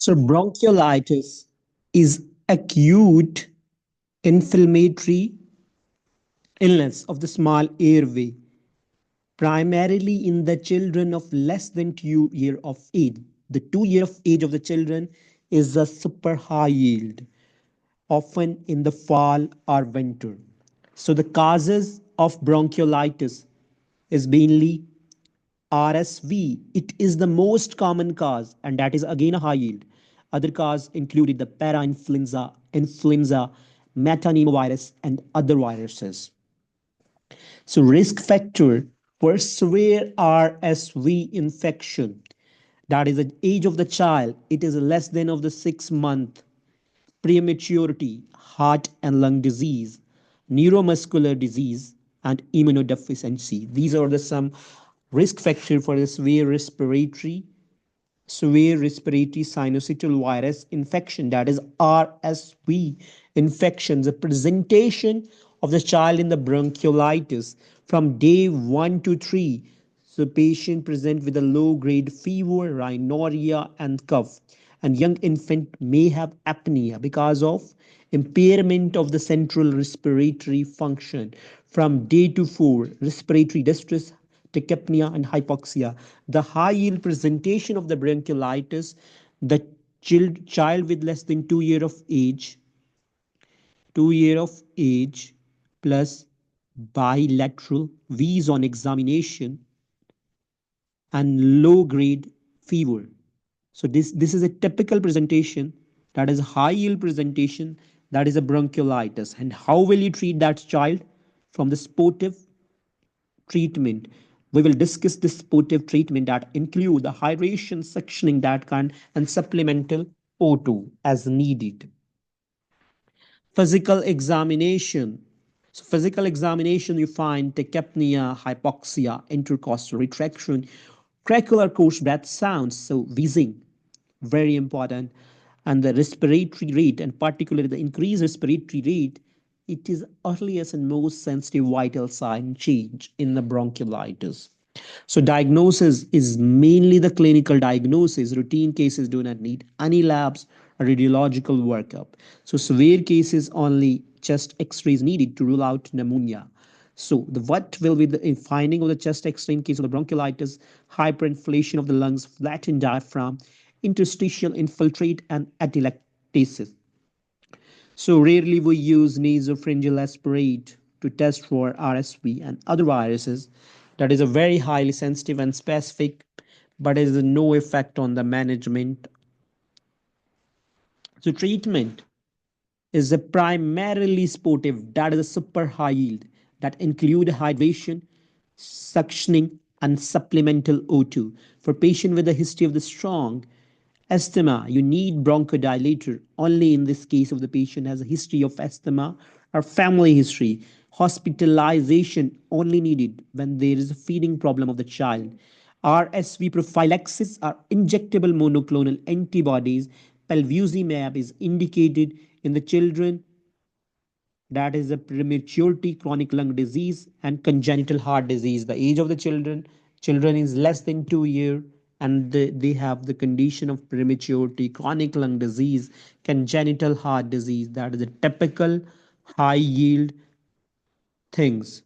So bronchiolitis is acute inflammatory illness of the small airway, primarily in the children of less than 2 years of age. The 2 year of age of the children is a super high yield, often in the fall or winter. So the causes of bronchiolitis is mainly RSV. It is the most common cause, and that is again a high yield. Other causes included the influenza, metapneumovirus, and other viruses. So risk factor for severe RSV infection. That is the age of the child. It is less than of the 6 month. Prematurity, heart and lung disease, neuromuscular disease, and immunodeficiency. These are the some risk factors for the severe respiratory syncytial virus infection, that is RSV infection. The presentation of the child in the bronchiolitis from day 1 to 3. So patient present with a low grade fever, rhinorrhea and cough, and young infant may have apnea because of impairment of the central respiratory function. From day to 4, respiratory distress, tachypnea and hypoxia. The high yield presentation of the bronchiolitis, the child with less than 2 year of age, 2 year of age plus bilateral wheeze on examination and low grade fever. So this is a typical presentation, that is a high yield presentation, that is a bronchiolitis. And how will you treat that child? From the sportive treatment. We will discuss this supportive treatment that include the hydration, suctioning that kind, and supplemental O2 as needed. Physical examination. So physical examination, you find tachypnea, hypoxia, intercostal retraction, crackular coarse breath sounds, so wheezing, very important, and the respiratory rate, and particularly the increased respiratory rate, it is earliest and most sensitive vital sign change in the bronchiolitis. So diagnosis is mainly the clinical diagnosis. Routine cases do not need any labs or radiological workup. So severe cases only chest X-rays needed to rule out pneumonia. So what will be the finding of the chest X-ray in case of the bronchiolitis? Hyperinflation of the lungs, flattened diaphragm, interstitial infiltrate, and atelectasis. So rarely we use nasopharyngeal aspirate to test for RSV and other viruses. That is a very highly sensitive and specific, but it has no effect on the management. So treatment is a primarily sportive, that is a super high yield, that include hydration, suctioning, and supplemental O2. For patient with a history of the strong asthma, you need bronchodilator only in this case of the patient has a history of asthma or family history. Hospitalization only needed when there is a feeding problem of the child. RSV prophylaxis are injectable monoclonal antibodies. Pelvusimab is indicated in the children, that is a prematurity, chronic lung disease, and congenital heart disease. The age of the children is less than 2 years, and they have the condition of prematurity, chronic lung disease, congenital heart disease. That is a typical high yield things.